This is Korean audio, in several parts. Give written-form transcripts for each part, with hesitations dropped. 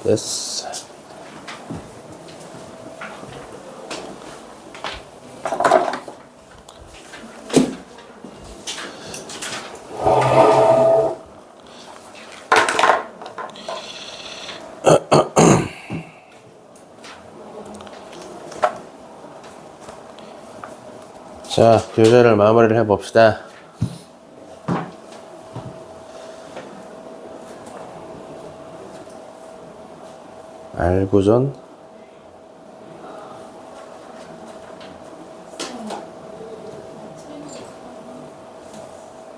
됐어. 자, 교재를 마무리를 해봅시다. 알고전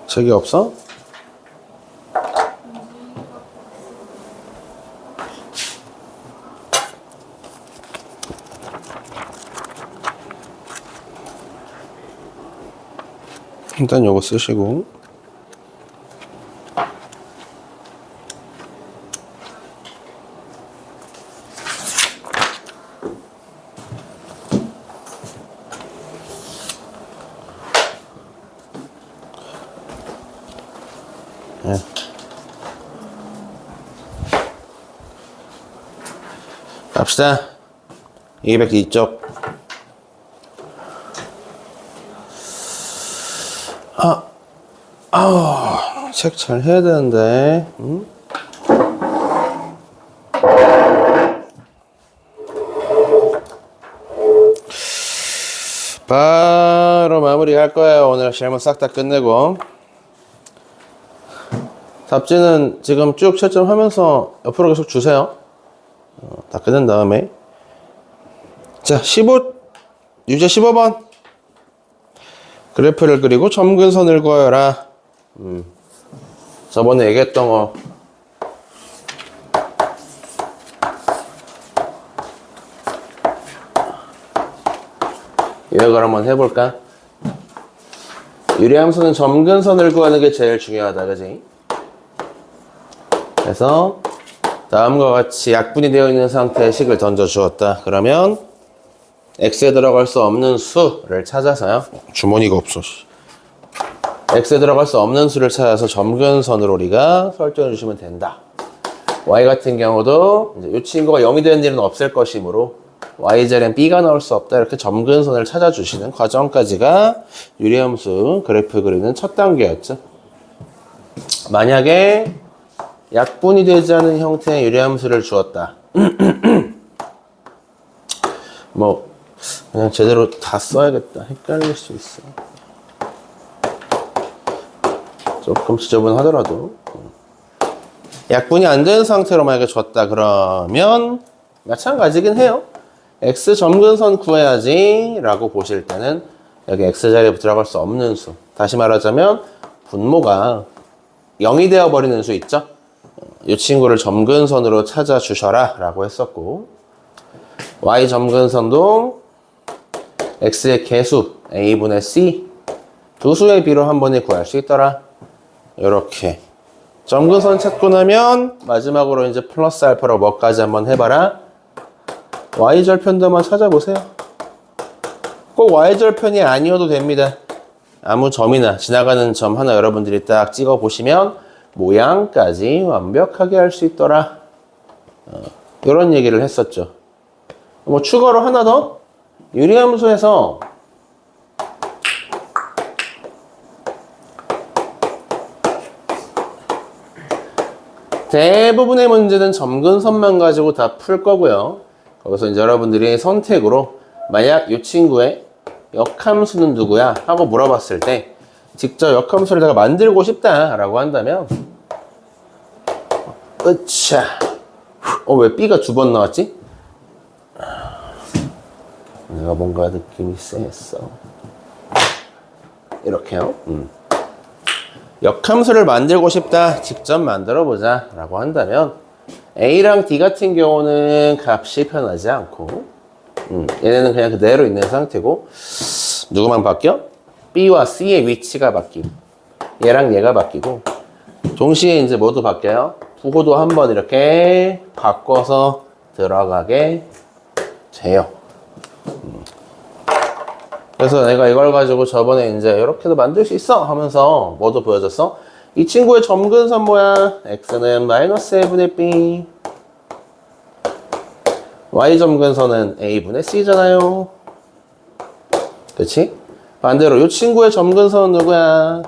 책이 없어? 일단 요거 쓰시고 네. 갑시다. 202쪽. 책 잘 해야 되는데. 응? 바로 마무리 할 거예요. 오늘 실무 싹 다 끝내고. 답지는 지금 쭉 채점하면서 옆으로 계속 주세요. 다 끝낸 다음에. 자, 15, 유제 15번. 그래프를 그리고 점근선을 그어라. 저번에 얘기했던 거. 이걸 한번 해볼까? 유리함수는 점근선을 구하는 게 제일 중요하다, 그지? 그래서 다음과 같이 약분이 되어 있는 상태의 식을 던져 주었다. 그러면 x에 들어갈 수 없는 수를 찾아서요. 주머니가 없어. x에 들어갈 수 없는 수를 찾아서 점근선으로 우리가 설정해 주시면 된다. y 같은 경우도 이제 이 친구가 0이 되는 일은 없을 것이므로 y절엔 b가 나올 수 없다. 이렇게 점근선을 찾아주시는 과정까지가 유리함수 그래프 그리는 첫 단계였죠. 만약에 약분이 되지 않은 형태의 유리함수를 주었다. 뭐 그냥 제대로 다 써야겠다. 헷갈릴 수 있어. 조금 지저분하더라도. 약분이 안 된 상태로 만약에 줬다 그러면 마찬가지긴 해요. x 점근선 구해야지 라고 보실 때는 여기 x자리에 들어갈 수 없는 수, 다시 말하자면 분모가 0이 되어버리는 수 있죠. 이 친구를 점근선으로 찾아주셔라 라고 했었고, y 점근선도 x의 개수 a분의 c 두 수의 비로 한 번에 구할 수 있더라. 이렇게 점근선 찾고 나면 마지막으로 이제 플러스 알파로 뭐까지 한번 해봐라. y절편도 한번 찾아보세요. 꼭 y절편이 아니어도 됩니다. 아무 점이나 지나가는 점 하나 여러분들이 딱 찍어 보시면 모양까지 완벽하게 할 수 있더라. 이런 얘기를 했었죠. 뭐 추가로 하나 더, 유리함수에서 대부분의 문제는 점근선만 가지고 다 풀 거고요. 거기서 이제 여러분들이 선택으로 만약 이 친구의 역함수는 누구야? 하고 물어봤을 때 직접 역함수를 내가 만들고 싶다라고 한다면, 으차, 왜 B가 두 번 나왔지? 내가 뭔가 느낌이 쎄했어. 이렇게요. 역함수를 만들고 싶다, 직접 만들어 보자 라고 한다면 A랑 D 같은 경우는 값이 변하지 않고 얘네는 그냥 그대로 있는 상태고, 누구만 바뀌어? B와 C의 위치가 바뀌고 얘랑 얘가 바뀌고 동시에 이제 모두 바뀌어요. 부호도 한번 이렇게 바꿔서 들어가게 돼요. 그래서 내가 이걸 가지고 저번에 이제 이렇게도 만들 수 있어 하면서 뭐도 보여줬어? 이 친구의 점근선 뭐야? x는 마이너스 1분의 b y 점근선은 a분의 c잖아요. 그치? 반대로 이 친구의 점근선은 누구야?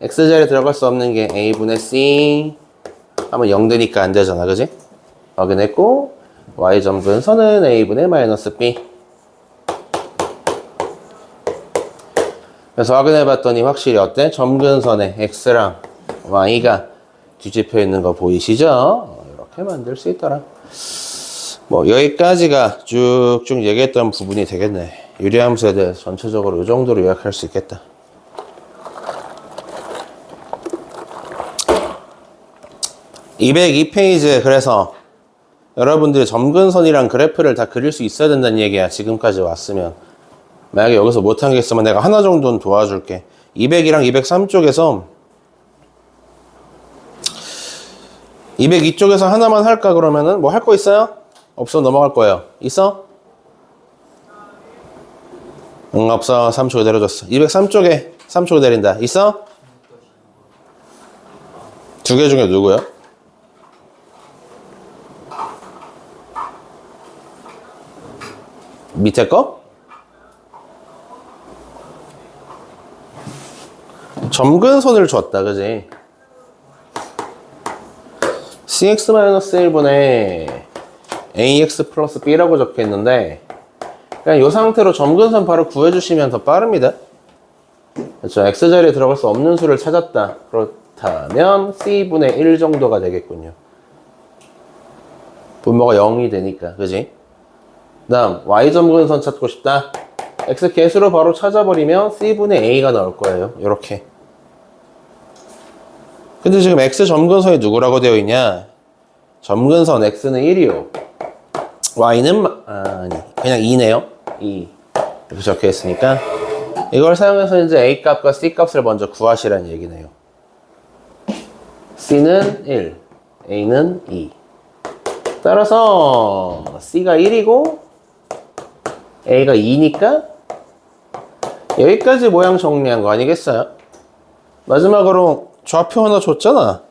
x자리에 들어갈 수 없는 게 a분의 c 하면 0 되니까 안 되잖아. 그지? 확인했고 y 점근선은 a분의 마이너스 b. 그래서 확인해 봤더니 확실히 어때? 점근선에 x랑 y가 뒤집혀 있는 거 보이시죠? 이렇게 만들 수 있더라. 뭐 여기까지가 쭉쭉 얘기했던 부분이 되겠네. 유리함수에 대해서 전체적으로 이 정도로 요약할 수 있겠다. (202페이지) 그래서 여러분들이 점근선이랑 그래프를 다 그릴 수 있어야 된다는 얘기야. 지금까지 왔으면. 만약에 여기서 못한 게 있으면 내가 하나 정도는 도와줄게. 200이랑 203쪽에서 202쪽에서 하나만 할까 그러면은 뭐 할 거 있어요? 없어 넘어갈 거예요. 있어? 응, 없어. 3초 그대로 줬어. 203쪽에 3초 내린다. 있어? 두 개 중에 누구요? 밑에 거? 점근선을 줬다, 그지? cx-1분의 ax 플러스 b라고 적혀 있는데, 그냥 이 상태로 점근선 바로 구해주시면 더 빠릅니다. 그렇죠. x자리에 들어갈 수 없는 수를 찾았다. 그렇다면 c분의 1 정도가 되겠군요. 분모가 0이 되니까, 그지? 그 다음 y 점근선 찾고 싶다. x 개수로 바로 찾아버리면 c분의 a가 나올 거예요. 이렇게. 근데 지금 x 점근선이 누구라고 되어 있냐? 점근선 x는 1이요. y는 아니 그냥 2네요. 2 이렇게 적혀 있으니까 이걸 사용해서 이제 a 값과 c 값을 먼저 구하시라는 얘기네요. c는 1, a는 2. 따라서 c가 1이고 a가 2니까 여기까지 모양 정리한 거 아니겠어요? 마지막으로 좌표 하나 줬잖아.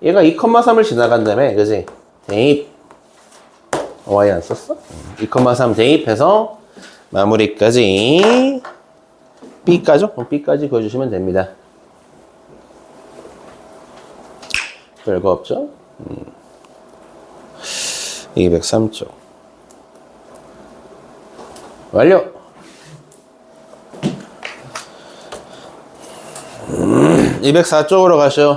얘가 2,3을 지나간다며, 그지? 대입. y 안 썼어? 2,3 대입해서 마무리까지 b까지? b까지 그어주시면 됩니다. 별거 없죠? 203쪽. 완료! 204쪽으로 가시오.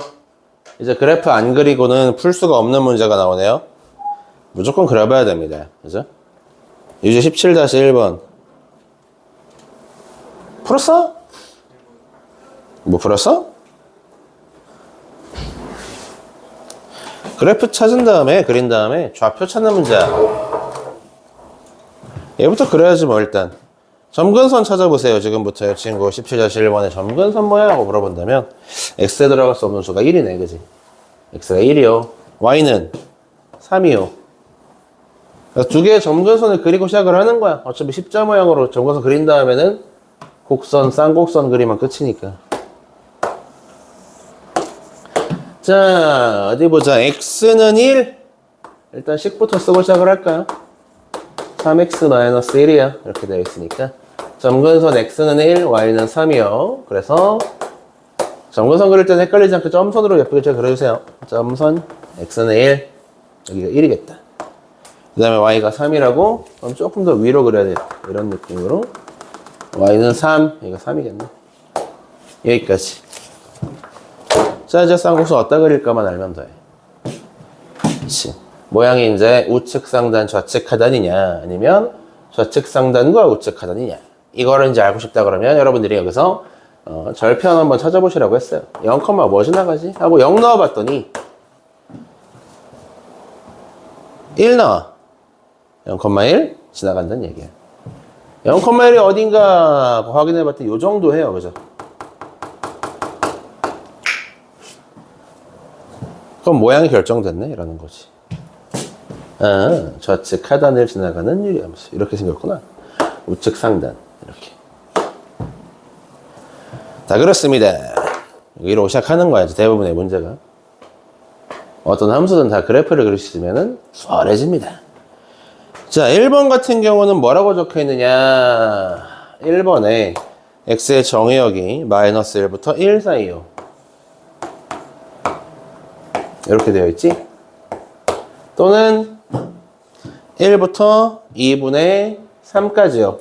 이제 그래프 안 그리고는 풀 수가 없는 문제가 나오네요. 무조건 그려봐야 됩니다. 그죠? 유제 17-1번. 풀었어? 뭐 풀었어? 그래프 찾은 다음에, 그린 다음에 좌표 찾는 문제야. 얘부터 그려야지 뭐 일단. 점근선 찾아보세요. 지금부터 이 친구 17-1번에 점근선 뭐야? 하고 물어본다면 x에 들어갈 수 없는 수가 1이네. 그지? x가 1이요. y는 3이요. 두 개의 점근선을 그리고 시작을 하는 거야. 어차피 십자 모양으로 점근선 그린 다음에는 곡선, 쌍곡선 그리면 끝이니까. 자, 어디 보자. x는 1. 일단 식부터 쓰고 시작을 할까요? 3x-1이야. 이렇게 되어 있으니까. 점근선 x는 1, y는 3이요. 그래서 점근선 그릴 때는 헷갈리지 않게 점선으로 예쁘게 잘 그려주세요. 점선 x는 1, 여기가 1이겠다. 그 다음에 y가 3이라고? 그럼 조금 더 위로 그려야 돼. 이런 느낌으로. y는 3, 여기가 3이겠네. 여기까지. 자, 이제 쌍곡선 어디다 그릴까만 알면 돼. 그치. 모양이 이제 우측 상단, 좌측 하단이냐, 아니면 좌측 상단과 우측 하단이냐. 이거를 이제 알고 싶다 그러면 여러분들이 여기서 절편 한번 찾아보시라고 했어요. 0, 뭐 지나가지? 하고 0 넣어봤더니 1 나와. 0,1 지나간다는 얘기야. 0,1이 어딘가 확인해봤더니 이 정도 해요. 그죠? 그럼 모양이 결정됐네? 이러는 거지. 아, 좌측 하단을 지나가는 유리함수. 이렇게 생겼구나. 우측 상단. 이렇게. 다 그렇습니다. 여기로 시작하는 거야. 대부분의 문제가. 어떤 함수든 다 그래프를 그릴 수 있으면 수월해집니다. 자, 1번 같은 경우는 뭐라고 적혀 있느냐. 1번에 x의 정의역이 마이너스 1부터 1 사이요. 이렇게 되어 있지? 또는 1부터 2분의 3까지요.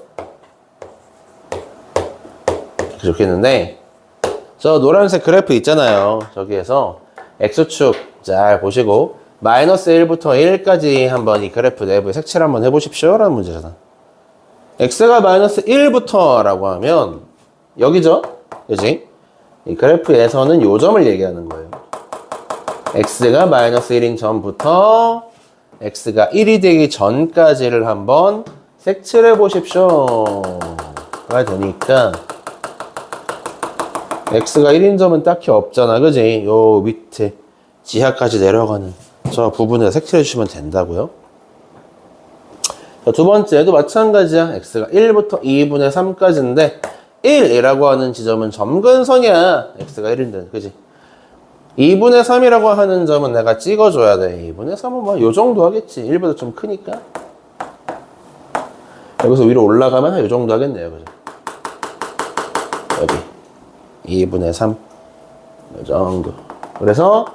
이렇게 적혀있는데, 저 노란색 그래프 있잖아요. 저기에서 x축 잘 보시고 마이너스 1부터 1까지 한번 이 그래프 내부에 색칠 한번 해보십시오 라는 문제잖아. x가 마이너스 1부터 라고 하면 여기죠? 그지? 이 그래프에서는 요 점을 얘기하는 거예요. x가 마이너스 1인 전부터 x가 1이 되기 전까지를 한번 색칠해 보십시오 가 되니까 x가 1인 점은 딱히 없잖아. 그지? 요 밑에 지하까지 내려가는 저 부분에 색칠해 주시면 된다고요. 자, 두 번째도 마찬가지야. x가 1부터 2분의 3까지인데 1이라고 하는 지점은 점근선이야. x가 1인데 그지? 2분의 3이라고 하는 점은 내가 찍어줘야 돼. 2분의 3은 뭐 요 정도 하겠지. 1보다 좀 크니까. 여기서 위로 올라가면 한 요 정도 하겠네요. 그죠? 여기 2분의 3 요 정도. 그래서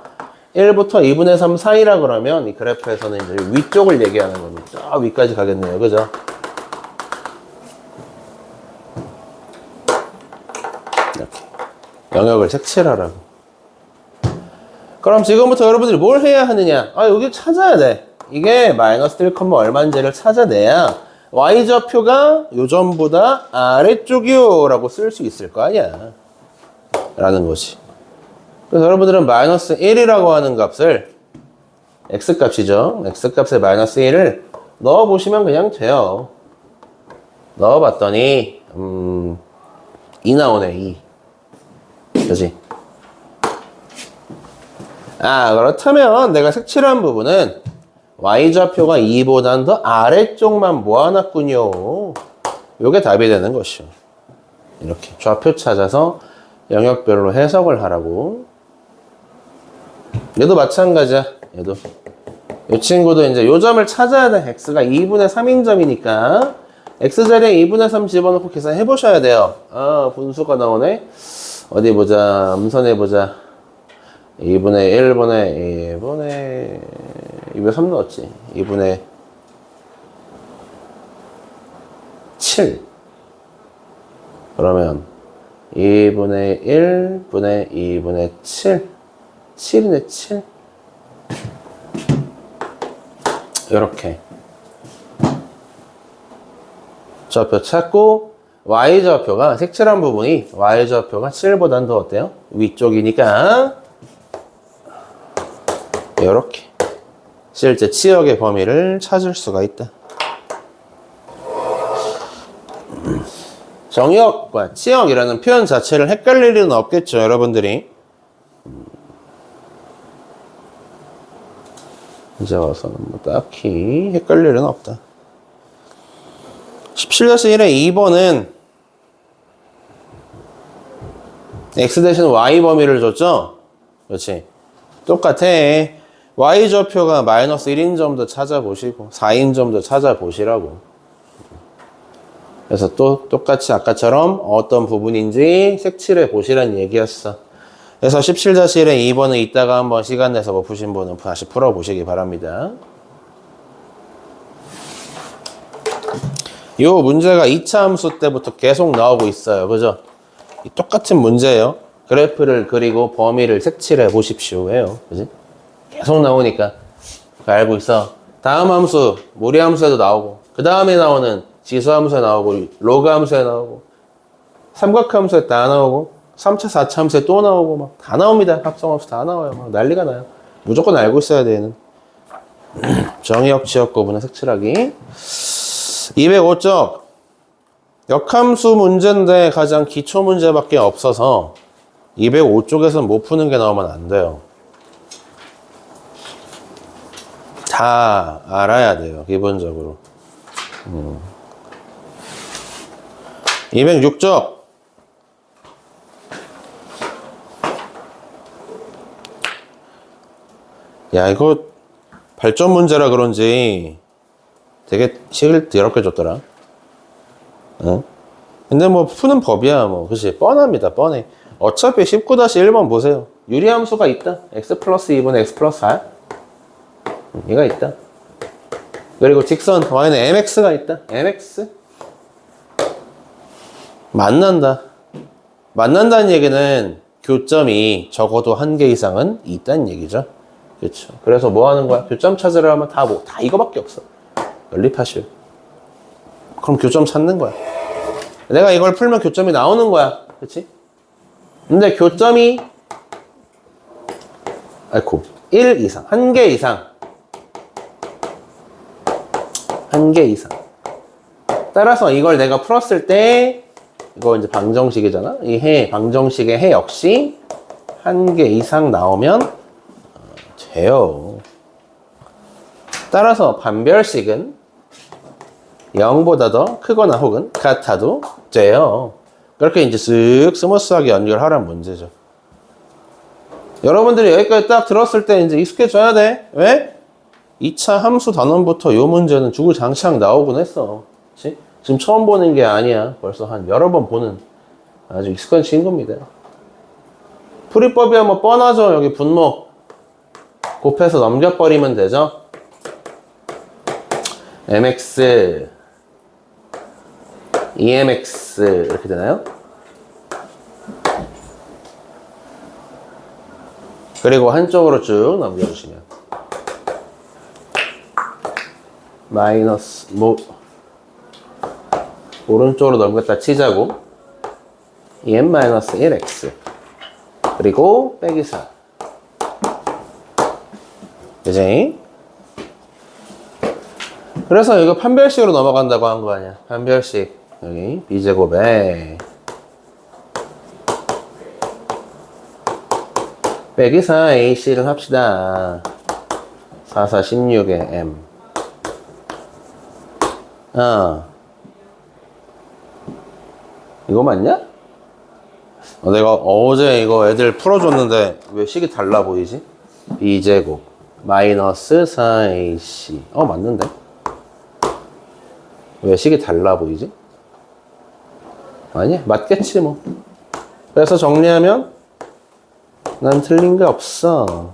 1부터 2분의 3 사이라 그러면 이 그래프에서는 이제 위쪽을 얘기하는 겁니다. 저 위까지 가겠네요. 그죠? 이렇게 영역을 색칠하라고. 그럼 지금부터 여러분들이 뭘 해야 하느냐? 여기 찾아야 돼. 이게 마이너스 1, 얼마인지를 찾아내야 y좌표가 요점보다 아래쪽이요 라고 쓸 수 있을 거 아니야. 라는 거지. 그래서 여러분들은 마이너스 1이라고 하는 값을 x값이죠. x값에 마이너스 1을 넣어보시면 그냥 돼요. 넣어봤더니 2 나오네. 2. 그치? 그렇다면 내가 색칠한 부분은 y좌표가 2보단 더 아래쪽만 모아놨군요. 요게 답이 되는 것이요. 이렇게 좌표 찾아서 영역별로 해석을 하라고. 얘도 마찬가지야. 얘도. 이 친구도 이제 요 점을 찾아야 돼. x가 2분의 3인 점이니까 x자리에 2분의 3 집어넣고 계산해 보셔야 돼요. 분수가 나오네. 어디 보자. 음선해 보자. 2분의 1분의 2분의 3 넣었지. 2분의 7. 그러면 2분의 1분의 2분의 7. 7이네, 7. 이렇게. 좌표 찾고, y좌표가, 색칠한 부분이 y좌표가 7보단 더 어때요? 위쪽이니까. 이렇게. 실제 치역의 범위를 찾을 수가 있다. 정역과 치역이라는 표현 자체를 헷갈릴 일은 없겠죠, 여러분들이. 이제 와서는 뭐 딱히 헷갈릴 일은 없다. 17-1의 2번은 x 대신 y 범위를 줬죠? 그렇지. 똑같아. y좌표가 마이너스 1인 점도 찾아보시고 4인 점도 찾아보시라고. 그래서 또 똑같이 아까처럼 어떤 부분인지 색칠해 보시라는 얘기였어. 그래서 17-1의 2번은 이따가 한번 시간 내서 못 푸신 분은 다시 풀어보시기 바랍니다. 이 문제가 2차 함수 때부터 계속 나오고 있어요. 그죠? 똑같은 문제예요. 그래프를 그리고 범위를 색칠해 보십시오. 해요. 그지? 계속 나오니까. 알고 있어. 다음 함수, 무리 함수에도 나오고, 그 다음에 나오는 지수 함수에 나오고, 로그 함수에 나오고, 삼각 함수에 다 나오고, 3차, 4차 함수에 또 나오고, 막 다 나옵니다. 합성함수 다 나와요. 막 난리가 나요. 무조건 알고 있어야 돼, 얘는. 정의역, 지역 구분의 색칠하기. 205쪽. 역함수 문제인데 가장 기초 문제밖에 없어서 205쪽에서는 못 푸는 게 나오면 안 돼요. 다 알아야 돼요, 기본적으로. 206쪽. 야, 이거 발전 문제라 그런지 되게 식을 더럽게 줬더라. 응? 근데 뭐 푸는 법이야 뭐. 그치? 뻔합니다. 뻔해. 어차피 19-1번 보세요. 유리함수가 있다. x 플러스 2분의 x 플러스 4. 얘가 있다. 그리고 직선 y는 mx가 있다. mx. 만난다. 만난다는 얘기는 교점이 적어도 한 개 이상은 있다는 얘기죠. 그렇죠. 그래서 뭐 하는 거야? 교점 찾으려 하면 다 뭐, 다 이거밖에 없어. 연립하실. 그럼 교점 찾는 거야. 내가 이걸 풀면 교점이 나오는 거야. 그치? 근데 교점이, 아이고, 1 이상, 한 개 이상. 한 개 이상. 따라서 이걸 내가 풀었을 때, 이거 이제 방정식이잖아? 이 방정식의 해 역시 한 개 이상 나오면 돼요. 따라서 반별식은 0보다 더 크거나 혹은 같아도 돼요. 그렇게 이제 쓱 스무스하게 연결하란 문제죠. 여러분들이 여기까지 딱 들었을 때 이제 익숙해져야 돼. 왜? 2차 함수 단원부터 요 문제는 주구장창 나오곤 했어. 그치? 지금 처음 보는 게 아니야. 벌써 한 여러 번 보는 아주 익숙한 친구입니다. 풀이법이야 뭐 뻔하죠. 여기 분목 곱해서 넘겨버리면 되죠. mx, emx 이렇게 되나요? 그리고 한쪽으로 쭉 넘겨주시면 마이너스 뭐 오른쪽으로 넘겼다 치자고 em-1x 그리고 빼기 4 그지? 그래서 이거 판별식으로 넘어간다고 한 거 아니야. 판별식 여기 b제곱에 빼기 4 ac를 합시다. 4, 4, 16에 m 이거 맞냐? 내가 어제 이거 애들 풀어줬는데 왜 식이 달라 보이지? b제곱 마이너스 4ac 맞는데? 왜 식이 달라 보이지? 아니 맞겠지 뭐. 그래서 정리하면 난 틀린 게 없어.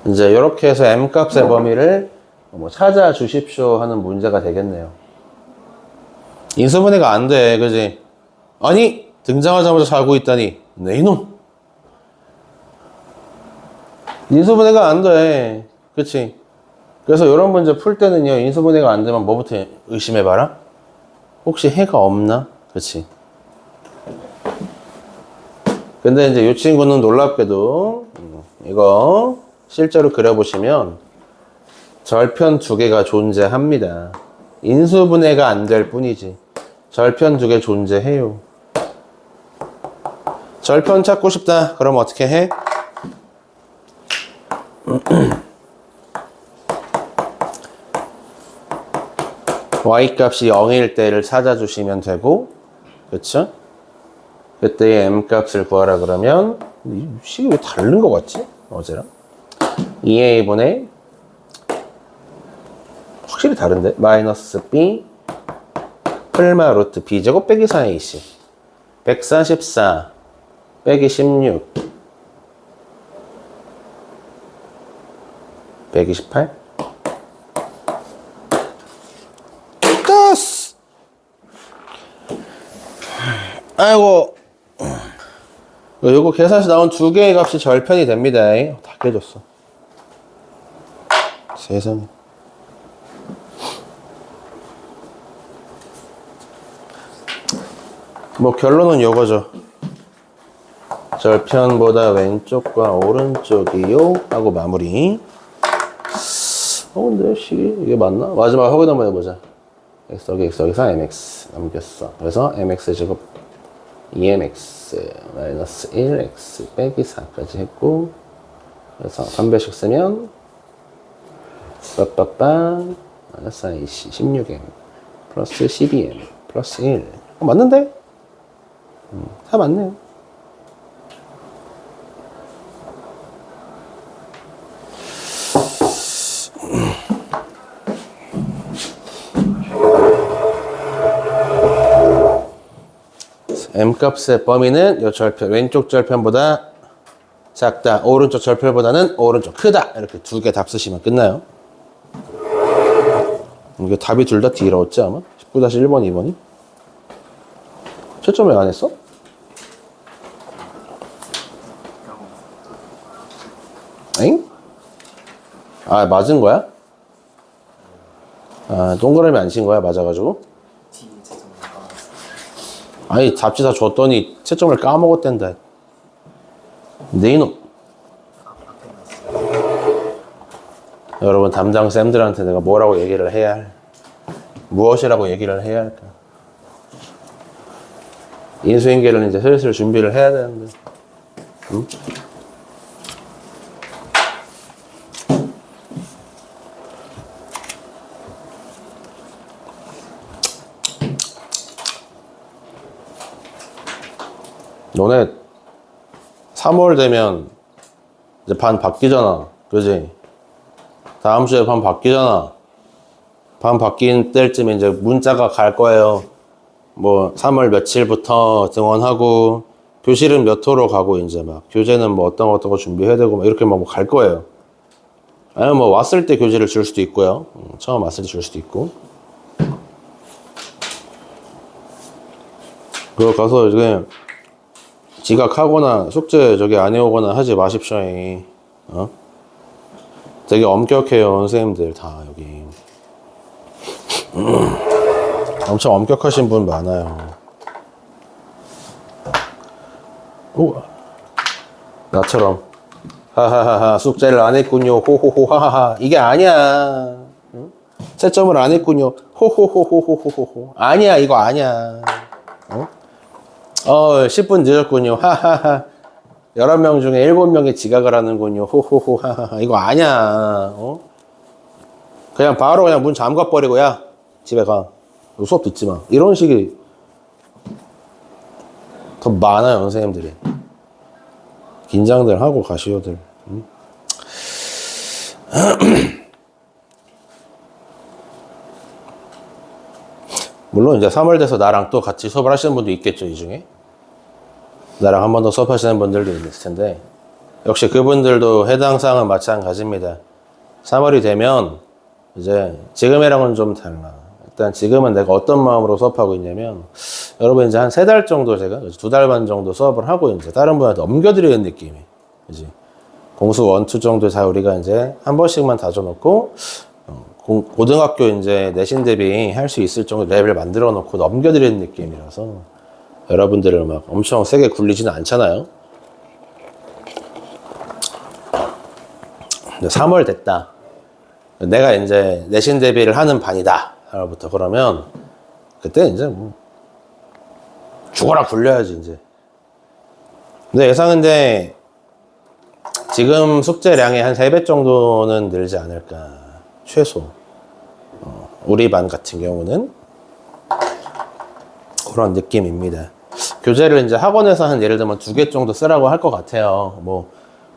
이제 이렇게 해서 m값의 범위를 뭐 찾아주십시오 하는 문제가 되겠네요. 인수분해가 안 돼, 그지? 아니 등장하자마자 자고 있다니 네 이놈. 인수분해가 안 돼, 그치? 그래서 이런 문제 풀 때는요 인수분해가 안 되면 뭐부터 의심해봐라? 혹시 해가 없나? 그치? 근데 이제 이 친구는 놀랍게도 이거 실제로 그려보시면 절편 두 개가 존재합니다. 인수분해가 안 될 뿐이지 절편 두 개 존재해요. 절편 찾고 싶다. 그럼 어떻게 해? y값이 0일 때를 찾아주시면 되고, 그쵸? 그때의 m값을 구하라 그러면 이 식이 왜 다른 것 같지? 어제랑 2a분의 확실히 다른데? 마이너스 b 플마 루트 b제곱 빼기 4ac 144 빼기 16 128 끝! 아이고 요거 계산시 나온 두 개의 값이 절편이 됩니다. 다 깨졌어. 세상에. 뭐 결론은 요거죠. 절편보다 왼쪽과 오른쪽이요 하고 마무리. 근데 식이 이게 맞나? 마지막 확인 한번 해보자. x 여기서 mx 남겼어. 그래서 mx 제곱 2mx 마이너스 1x 빼기 4까지 했고, 그래서 반배식 쓰면 빠빠빠 마이너스 ic 16m 플러스 12m 플러스 1 맞는데? 다 맞네요. m값의 범위는 이 절편, 왼쪽 절편보다 작다. 오른쪽 절편보다는 오른쪽 크다. 이렇게 두 개 답 쓰시면 끝나요. 이게 답이 둘 다 D라웠지 아마? 19-1번, 2번이? 채점 왜 안 했어? 엥? 아, 맞은 거야? 아, 동그라미 안 친 거야? 맞아가지고? 아니, 답지 다 줬더니 채점을 까먹었댄다. 네 이놈. 여러분, 담당 쌤들한테 내가 뭐라고 얘기를 해야 할까? 무엇이라고 얘기를 해야 할까? 인수인계를 이제 슬슬 준비를 해야 되는데. 응? 너네 3월 되면 이제 반 바뀌잖아. 그지? 다음 주에 반 바뀌잖아. 반 바뀐 때쯤에 이제 문자가 갈 거예요. 뭐 3월 며칠부터 등원하고 교실은 몇 호로 가고 이제 막 교재는 뭐 어떤 거 준비해야 되고 막 이렇게 막 갈 거예요. 아니면 뭐 왔을 때 교재를 줄 수도 있고요. 처음 왔을 때 줄 수도 있고. 그거 가서 이제 지각하거나 숙제 저기 안 해오거나 하지 마십시오. 어? 되게 엄격해요, 선생님들 다 여기. 엄청 엄격하신 분 많아요. 오, 나처럼 하하하하 숙제를 안 했군요. 호호호 하하하 이게 아니야. 응? 채점을 안 했군요. 호호호호호호호 아니야 이거 아니야. 어? 10분 늦었군요. 하하하 11명 중에 7명이 지각을 하는군요. 호호호 하하하 이거 아니야. 어? 그냥 바로 그냥 문 잠가버리고 야 집에 가. 수업 듣지 마. 이런 식이 더 많아요, 선생님들이. 긴장들 하고 가시오들. 응? 물론 이제 3월 돼서 나랑 또 같이 수업을 하시는 분도 있겠죠, 이 중에. 나랑 한 번 더 수업하시는 분들도 있을 텐데 역시 그분들도 해당 사항은 마찬가지입니다. 3월이 되면 이제 지금이랑은 좀 달라. 일단 지금은 내가 어떤 마음으로 수업하고 있냐면 여러분 이제 한 3달 정도 제가 2달 반 정도 수업을 하고 이제 다른 분한테 넘겨드리는 느낌이 그지 공수 1, 2 정도 다 우리가 이제 한 번씩만 다져놓고 고등학교 이제 내신 대비 할 수 있을 정도 랩을 만들어 놓고 넘겨드리는 느낌이라서 여러분들을 막 엄청 세게 굴리지는 않잖아요. 3월 됐다. 내가 이제 내신 대비를 하는 반이다. 부터 그러면 그때 이제 뭐 죽어라 굴려야지 이제. 근데 예상인데 지금 숙제량의 한 3배 정도는 늘지 않을까 최소. 우리 반 같은 경우는 그런 느낌입니다. 교재를 이제 학원에서 한 예를 들면 2개 정도 쓰라고 할 것 같아요.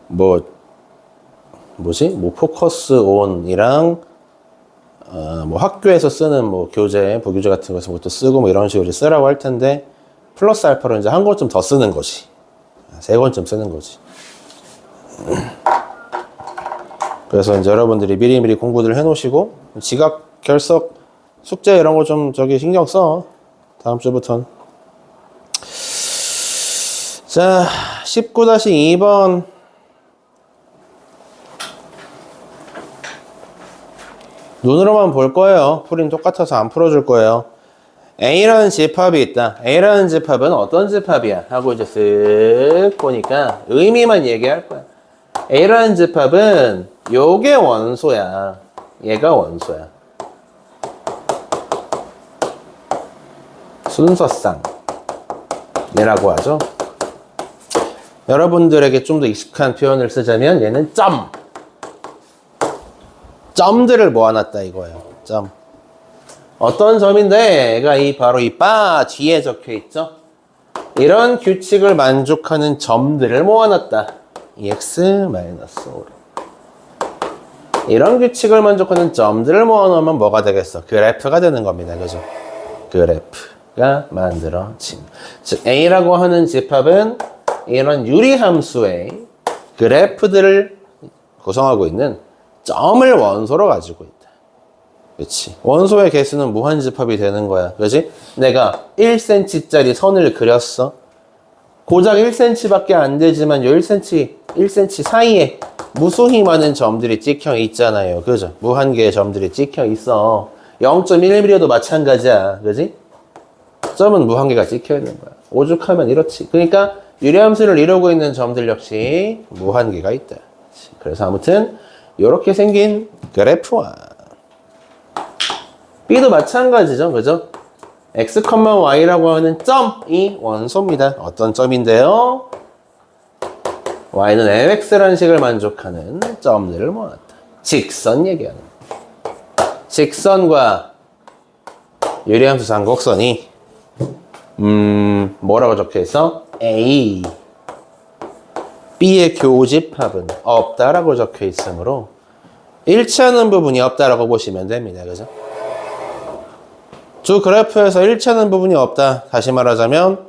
뭐지? 포커스 온이랑 뭐 학교에서 쓰는 뭐 교재, 부교재 같은 것을 또 쓰고 뭐 이런 식으로 쓰라고 할 텐데 플러스 알파로 이제 한 권쯤 더 쓰는 거지. 3권쯤 쓰는 거지. 그래서 이제 여러분들이 미리미리 공부들 해놓으시고 지각, 결석, 숙제 이런 거 좀 저기 신경 써. 다음 주부터는. 자, 19-2번. 눈으로만 볼 거예요. 풀이는 똑같아서 안 풀어줄 거예요. A라는 집합이 있다. A라는 집합은 어떤 집합이야? 하고 이제 쓱 보니까 의미만 얘기할 거야. A라는 집합은 요게 원소야. 얘가 원소야. 순서상 얘라고 하죠. 여러분들에게 좀 더 익숙한 표현을 쓰자면 얘는 점들을 모아놨다 이거예요. 점. 어떤 점인데 얘가 바로 이 바 뒤에 적혀 있죠. 이런 규칙을 만족하는 점들을 모아놨다. EX-5. 이런 규칙을 만족하는 점들을 모아놓으면 뭐가 되겠어? 그래프가 되는 겁니다. 그죠? 그래프. 만들어짐. 즉 A라고 하는 집합은 이런 유리함수의 그래프들을 구성하고 있는 점을 원소로 가지고 있다. 그렇지. 원소의 개수는 무한집합이 되는 거야. 그렇지? 내가 1cm짜리 선을 그렸어. 고작 1cm밖에 안 되지만 요 1cm 사이에 무수히 많은 점들이 찍혀 있잖아요. 그죠? 무한개의 점들이 찍혀 있어. 0.1mm도 마찬가지야. 그지? 점은 무한개가 찍혀 있는 거야. 오죽하면 이렇지. 그러니까 유리함수를 이루고 있는 점들 역시 무한개가 있다. 그래서 아무튼 이렇게 생긴 그래프와 B도 마찬가지죠. 그죠? x, y라고 하는 점이 원소입니다. 어떤 점인데요? y는 mx라는 식을 만족하는 점들을 모았다. 직선 얘기하는 직선과 유리함수 상곡선이 뭐라고 적혀있어? A B의 교집합은 없다라고 적혀있으므로 일치하는 부분이 없다라고 보시면 됩니다. 그죠? 두 그래프에서 일치하는 부분이 없다. 다시 말하자면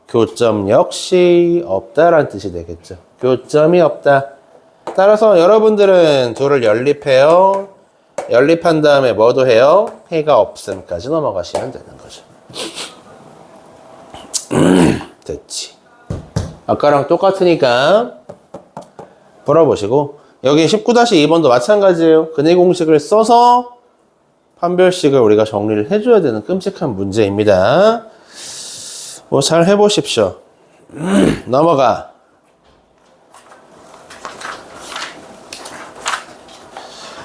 교점 역시 없다라는 뜻이 되겠죠. 교점이 없다. 따라서 여러분들은 둘을 연립해요. 연립한 다음에 뭐도 해요? 해가 없음까지 넘어가시면 되는 거죠. 됐지. 아까랑 똑같으니까 풀어보시고 여기 19-2번도 마찬가지예요. 근해 공식을 써서 판별식을 우리가 정리를 해줘야 되는 끔찍한 문제입니다. 뭐 잘 해보십시오. 넘어가.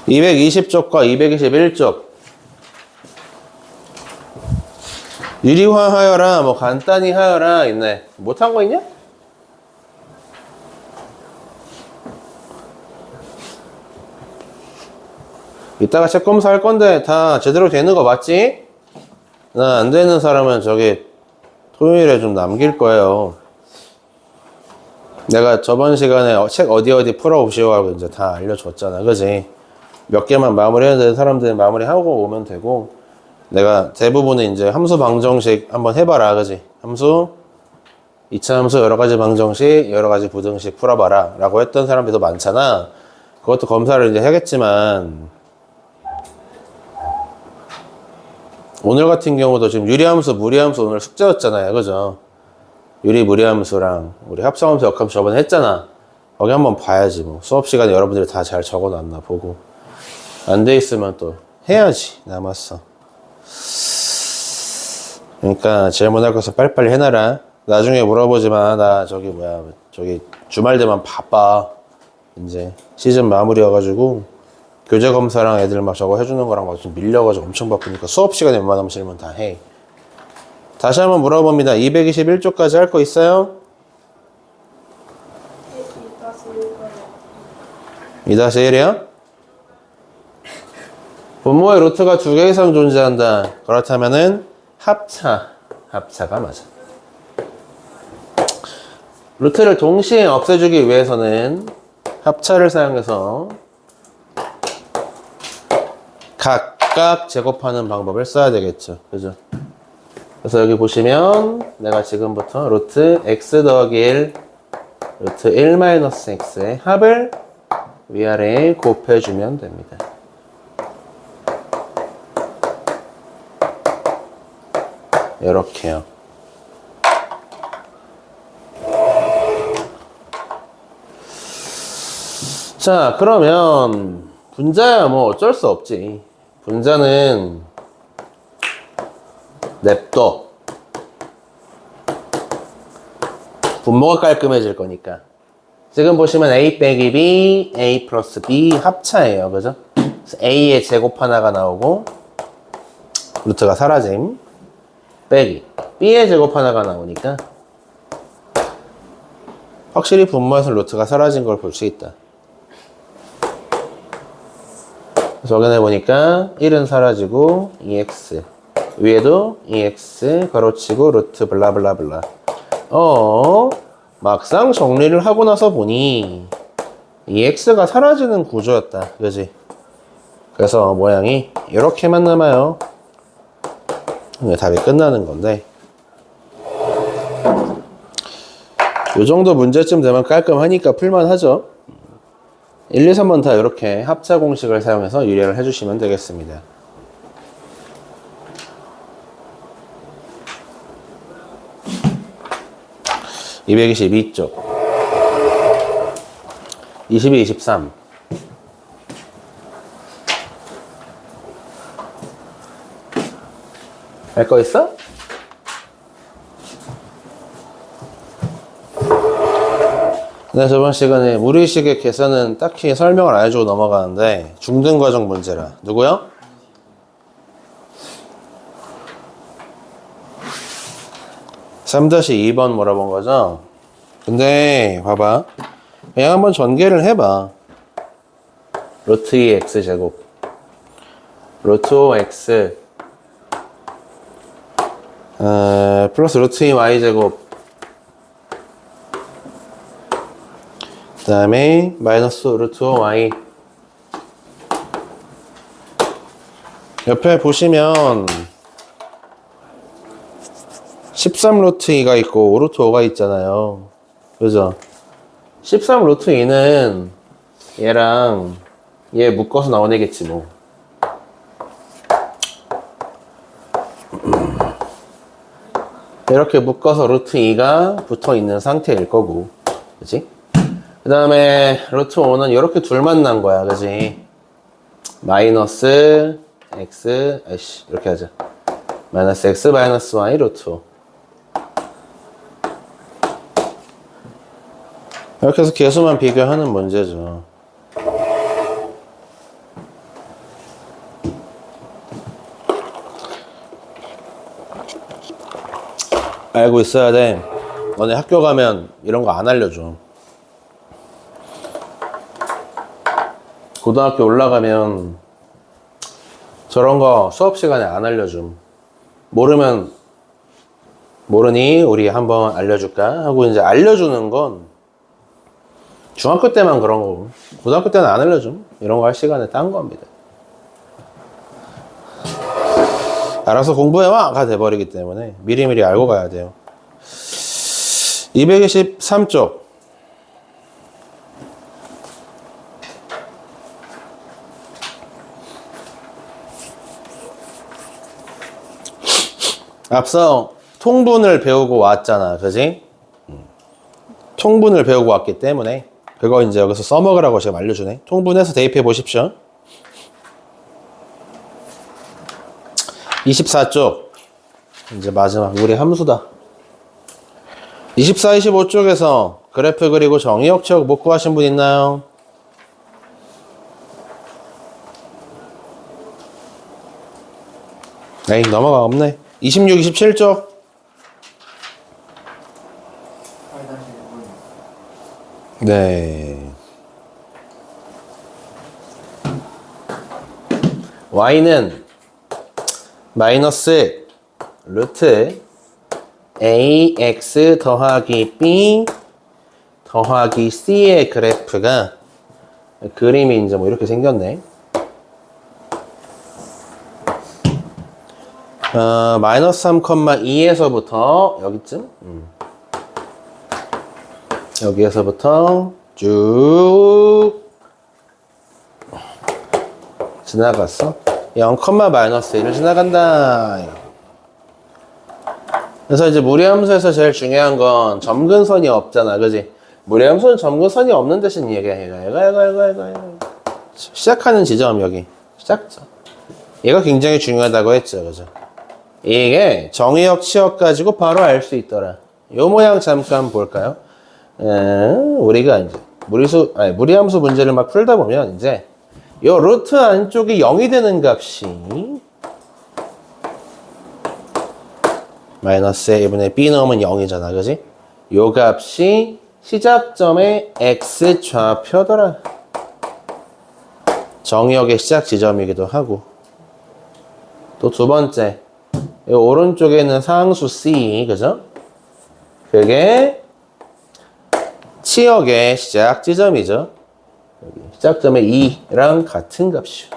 (220쪽과) (221쪽) 유리화 하여라, 뭐 간단히 하여라 있네. 못한 거 있냐? 이따가 책 검사할 건데 다 제대로 되는 거 맞지? 나 안 되는 사람은 저기 토요일에 좀 남길 거예요. 내가 저번 시간에 책 어디 풀어오시오 하고 이제 다 알려줬잖아. 그지? 몇 개만 마무리해야 되는 사람들은 마무리하고 오면 되고, 내가 대부분은 이제 함수 방정식 한번 해봐라. 그지? 함수, 2차 함수 여러 가지 방정식, 여러 가지 부등식 풀어봐라. 라고 했던 사람들도 많잖아. 그것도 검사를 이제 하겠지만, 오늘 같은 경우도 지금 유리함수, 무리함수 오늘 숙제였잖아요. 그죠? 유리, 무리함수랑 우리 합성함수, 역함수 저번에 했잖아. 거기 한번 봐야지. 뭐 수업 시간에 여러분들이 다 잘 적어놨나 보고. 안 돼 있으면 또 해야지. 남았어. 그러니까 질문할 것을 빨리빨리 해놔라. 나중에 물어보지 마. 나 저기 주말 되면 바빠. 이제 시즌 마무리여가지고 교재 검사랑 애들 막 저거 해주는 거랑 막 좀 밀려가지고 엄청 바쁘니까 수업 시간에 웬만하면 질문 다 해. 다시 한번 물어봅니다. 221쪽까지 할 거 있어요? 2-1이요? 분모의 루트가 2개 이상 존재한다. 그렇다면은 합차가 맞아. 루트를 동시에 없애주기 위해서는 합차를 사용해서 각각 제곱하는 방법을 써야 되겠죠. 그죠? 그래서 여기 보시면 내가 지금부터 루트 x 더하기 1, 루트 1 마이너스 x의 합을 위아래에 곱해주면 됩니다. 이렇게요. 자, 그러면 분자야 뭐 어쩔 수 없지. 분자는 냅둬. 분모가 깔끔해질 거니까. 지금 보시면 A 빼기 B, A 플러스 B 합차예요. 그죠? 그래서 A의 제곱 하나가 나오고 루트가 사라짐. 빼기 B의 제곱 하나가 나오니까 확실히 분모에서 루트가 사라진 걸 볼 수 있다. 그래서 확인해보니까 1은 사라지고 2x 위에도 2x 가로치고 루트 블라블라블라. 막상 정리를 하고 나서 보니 2x가 사라지는 구조였다. 그지? 그래서 모양이 이렇게만 남아요. 답이 끝나는 건데, 요 정도 문제쯤 되면 깔끔하니까 풀만하죠. 1, 2, 3번 다 이렇게 합차 공식을 사용해서 유래를 해주시면 되겠습니다. (222쪽) 22, 23 할 거 있어? 네, 저번 시간에 무리식의 계산은 딱히 설명을 안 해주고 넘어가는데 중등과정 문제라. 누구요? (3-2번) 물어본 거죠? 근데 봐봐, 그냥 한번 전개를 해봐. 루트 2 x제곱 루트 5x 플러스 루트 2 y제곱 그 다음에 마이너스 루트 5y. 옆에 보시면 13 루트 2가 있고 5 루트 5가 있잖아요. 그죠? 13 루트 2는 얘랑 얘 묶어서 나온 애겠지 뭐. 이렇게 묶어서 루트 2가 붙어 있는 상태일 거고, 그치? 그 다음에 루트 5는 이렇게 둘 만난 거야, 그치? 마이너스 x, 이렇게 하자. 마이너스 x 마이너스 y 루트 5. 이렇게 해서 개수만 비교하는 문제죠. 알고 있어야 돼. 너네 학교 가면 이런 거 안 알려줘. 고등학교 올라가면 저런 거 수업 시간에 안 알려줌. 모르면 모르니 우리 한번 알려줄까 하고 이제 알려주는 건 중학교 때만 그런 거고, 고등학교 때는 안 알려줌. 이런 거 할 시간에 딴 겁니다. 알아서 공부해와가 돼버리기 때문에 미리미리 알고 가야 돼요. 223쪽 앞서 통분을 배우고 왔잖아, 그지? 통분을 배우고 왔기 때문에 그거 이제 여기서 써먹으라고 지금 알려주네. 통분해서 대입해 보십시오. 24쪽 이제 마지막 우리 함수다. 24, 25쪽에서 그래프 그리고 정의역 치역 못 구하신 분 있나요? 에이, 넘어가. 없네. 26, 27쪽 네. y는 마이너스 루트 ax 더하기 b 더하기 c의 그래프가 그림이 이제 뭐 이렇게 생겼네. 마이너스 3,2에서부터 여기쯤 여기에서부터 쭉 지나갔어. 0, 마이너스 1을 지나간다. 그래서 이제 무리함수에서 제일 중요한 건 점근선이 없잖아, 그지? 무리함수는 점근선이 없는 대신 얘가 시작하는 지점, 여기 시작점. 얘가 굉장히 중요하다고 했죠, 그죠? 이게 정의역 치역 가지고 바로 알 수 있더라. 요 모양 잠깐 볼까요? 우리가 이제 무리함수 문제를 막 풀다 보면 이제 요 루트 안쪽이 0이 되는 값이 마이너스 1분의 b 넣으면 0이잖아, 그지? 요 값이 시작점의 x 좌표더라. 정의역의 시작 지점이기도 하고. 또 두 번째, 이 오른쪽에 있는 상수 c, 그죠? 그게 치역의 시작 지점이죠. 여기 시작점의 2랑 같은 값이요.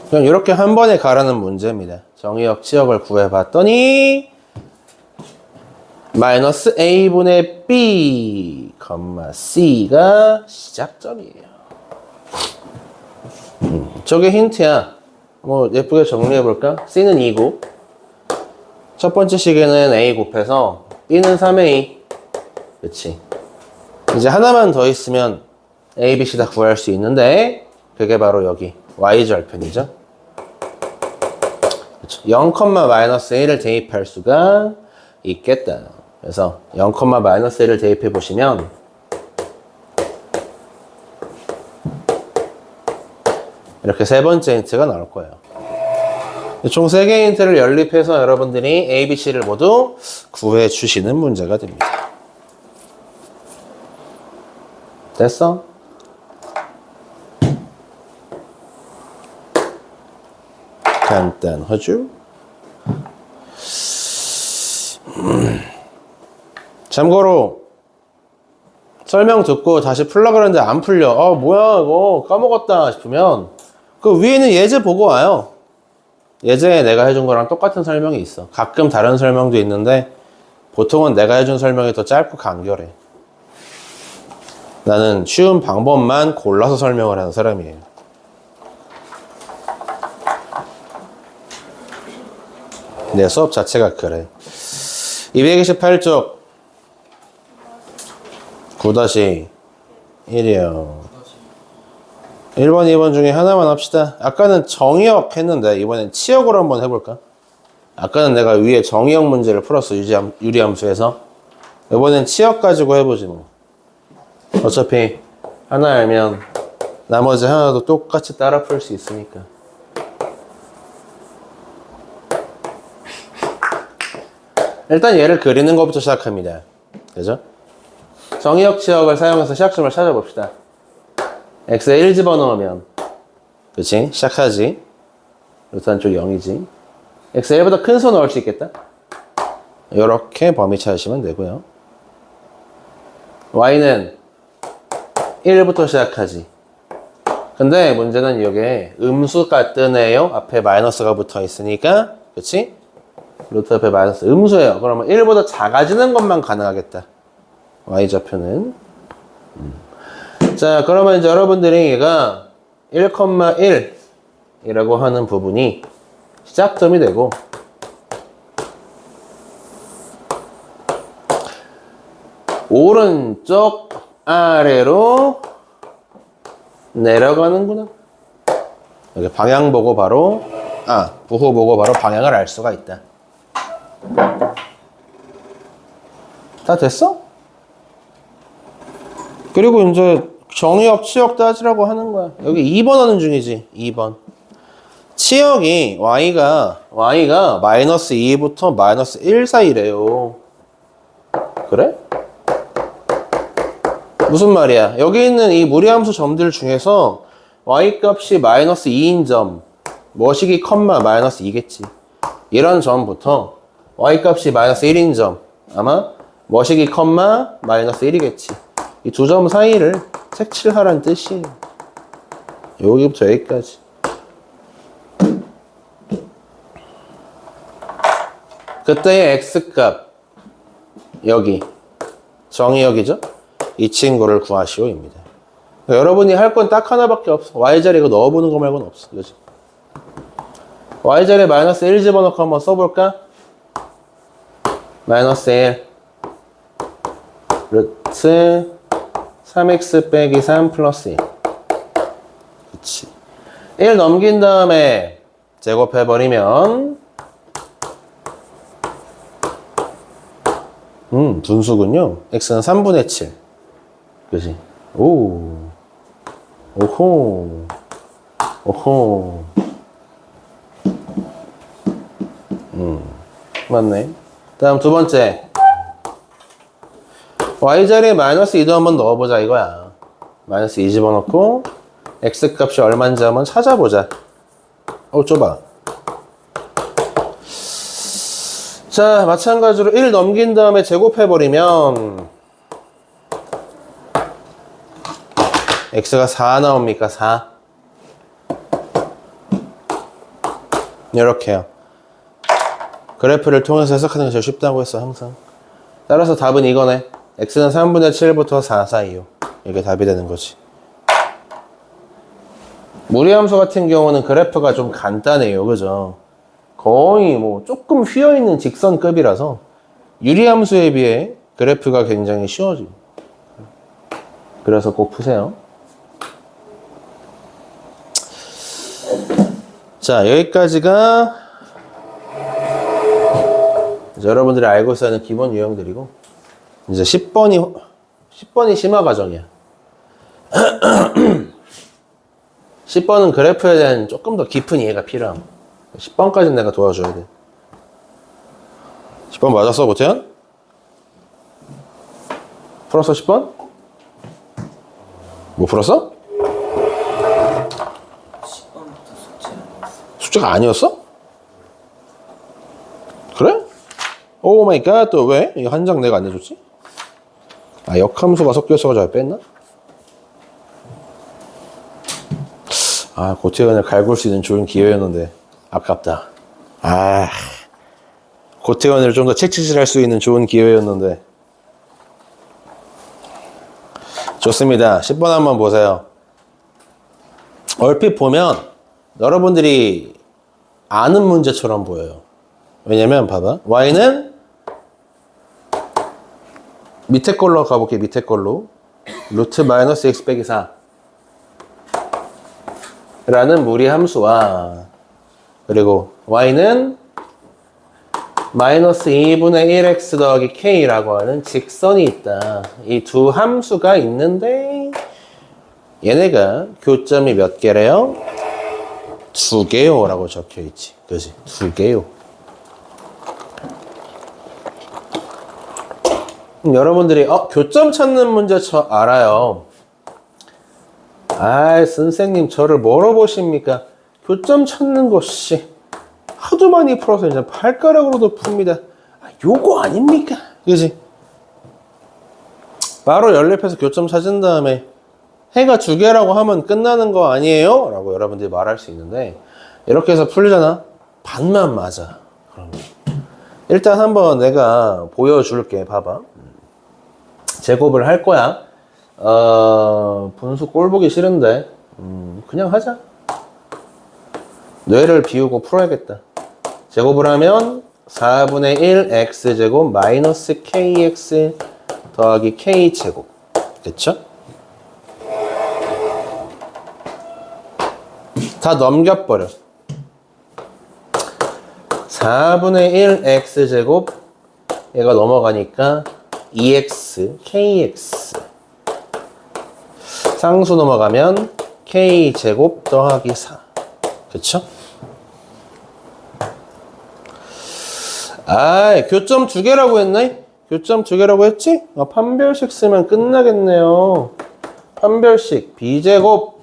그냥 이렇게 한 번에 가라는 문제입니다. 정의역 치역을 구해봤더니 마이너스 a분의 b, c가 시작점이에요. 저게 힌트야. 뭐 예쁘게 정리해볼까? c는 2고 첫 번째 식에는 a 곱해서 b는 3a. 그치? 이제 하나만 더 있으면 a, b, c 다 구할 수 있는데 그게 바로 여기 y절편이죠. 0,-1을 대입할 수가 있겠다. 그래서 0,-1을 대입해 보시면 이렇게 세 번째 힌트가 나올 거예요. 총 3개의 힌트를 연립해서 여러분들이 A, B, C를 모두 구해 주시는 문제가 됩니다. 됐어? 간단하죠? 참고로 설명 듣고 다시 풀려고 그러는데 안 풀려. 뭐야 이거 까먹었다 싶으면 그 위에는 예제 보고 와요. 예제에 내가 해준 거랑 똑같은 설명이 있어. 가끔 다른 설명도 있는데 보통은 내가 해준 설명이 더 짧고 간결해. 나는 쉬운 방법만 골라서 설명을 하는 사람이에요. 내 수업 자체가 그래. 228쪽 9-1이요. 1번, 2번 중에 하나만 합시다. 아까는 정의역 했는데 이번엔 치역으로 한번 해볼까? 아까는 내가 위에 정의역 문제를 풀었어. 유리함수에서. 이번엔 치역 가지고 해보지 뭐. 어차피 하나 알면 나머지 하나도 똑같이 따라 풀 수 있으니까. 일단 얘를 그리는 것부터 시작합니다. 그죠? 정의역 치역을 사용해서 시작점을 찾아봅시다. x에 1 집어넣으면 그치? 시작하지. 루트 한쪽 0이지. x에 1보다 큰 수 넣을 수 있겠다. 이렇게 범위 찾으시면 되고요. y는 1부터 시작하지. 근데 문제는 이게 음수가 뜨네요. 앞에 마이너스가 붙어 있으니까. 그치? 루트 앞에 마이너스 음수예요. 그러면 1보다 작아지는 것만 가능하겠다. y좌표는. 자, 그러면 이제 여러분들이 얘가 1,1이라고 하는 부분이 시작점이 되고 오른쪽 아래로 내려가는구나. 여기 방향 보고 바로 부호 보고 바로 방향을 알 수가 있다. 다 됐어? 그리고 이제 정의역, 치역 따지라고 하는 거야. 여기 2번 하는 중이지. 2번. 치역이 y가 마이너스 2부터 마이너스 1 사이래요. 그래? 무슨 말이야? 여기 있는 이 무리함수 점들 중에서 y 값이 마이너스 2인 점, 머시기 컴마 마이너스 2겠지. 이런 점부터 y 값이 마이너스 1인 점, 아마 머시기 컴마 마이너스 1이겠지. 이 두 점 사이를 색칠하라는 뜻이에요. 여기부터 여기까지. 그때의 x값 여기 정의역이죠. 이 친구를 구하시오입니다. 그러니까 여러분이 할 건 딱 하나밖에 없어. y자리에 이거 넣어보는 거 말고는 없어. 그죠? y자리에 마이너스 1 집어넣고 한번 써볼까? 마이너스 1 루트 3x 빼기 3 플러스 1. 그치. 1 넘긴 다음에 제곱해버리면 분수군요. x는 3분의 7. 그치? 오호. 맞네. 다음 두 번째. y자리에 마이너스 2도 한번 넣어보자 이거야. 마이너스 2 집어넣고 x값이 얼마인지 한번 찾아보자. 좁아. 자, 마찬가지로 1 넘긴 다음에 제곱해버리면 x가 4 나옵니까? 4. 이렇게요. 그래프를 통해서 해석하는 게 제일 쉽다고 했어, 항상. 따라서 답은 이거네. x는 3분의 7부터 4 사이요. 이게 답이 되는 거지. 무리함수 같은 경우는 그래프가 좀 간단해요. 그죠? 거의 뭐 조금 휘어있는 직선급이라서 유리함수에 비해 그래프가 굉장히 쉬워져요. 그래서 꼭 푸세요. 자, 여기까지가 이제 여러분들이 알고 있어야 하는 기본 유형들이고, 이제 10번이 심화 과정이야. 10번은 그래프에 대한 조금 더 깊은 이해가 필요함. 10번까지는 내가 도와줘야 돼. 10번 맞았어, 고태현? 풀었어, 10번? 뭐 풀었어? 10번부터 숙제가 아니었어? 그래? 오 마이 갓, 또 왜? 이거 한 장 내가 안 내줬지? 아, 역함수가 섞여 있어가지고 뺐나? 아, 고태현을 갈굴 수 있는 좋은 기회였는데 아깝다. 아, 고태현을 좀 더 채찍질할 수 있는 좋은 기회였는데. 좋습니다. 10번 한번 보세요. 얼핏 보면 여러분들이 아는 문제처럼 보여요. 왜냐면 봐봐, y는 밑에 걸로 가볼게. 밑에 걸로 루트 마이너스 x 빼기 4 라는 무리함수와, 그리고 y는 마이너스 2분의 1x 더하기 k라고 하는 직선이 있다. 이 두 함수가 있는데 얘네가 교점이 몇 개래요? 2개요 라고 적혀있지. 그지? 2개요. 여러분들이 교점 찾는 문제 알아요. 아, 선생님 저를 뭐로 보십니까? 교점 찾는 거 하도 많이 풀어서 이제 발가락으로도 풉니다. 아, 요거 아닙니까? 그지? 바로 연립해서 교점 찾은 다음에 해가 2개라고 하면 끝나는 거 아니에요? 라고 여러분들이 말할 수 있는데, 이렇게 해서 풀리잖아? 반만 맞아. 그러면 일단 한번 내가 보여줄게. 봐봐. 제곱을 할 거야. 분수 꼴 보기 싫은데 그냥 하자. 뇌를 비우고 풀어야겠다. 제곱을 하면 4분의 1 x제곱 마이너스 kx 더하기 k제곱. 됐죠? 다 넘겨버려. 4분의 1 x제곱 얘가 넘어가니까 2x kx, 상수 넘어가면 k제곱 더하기 4. 그쵸? 아, 교점 2개라고 했네? 교점 2개라고 했지? 판별식 쓰면 끝나겠네요. 판별식 b제곱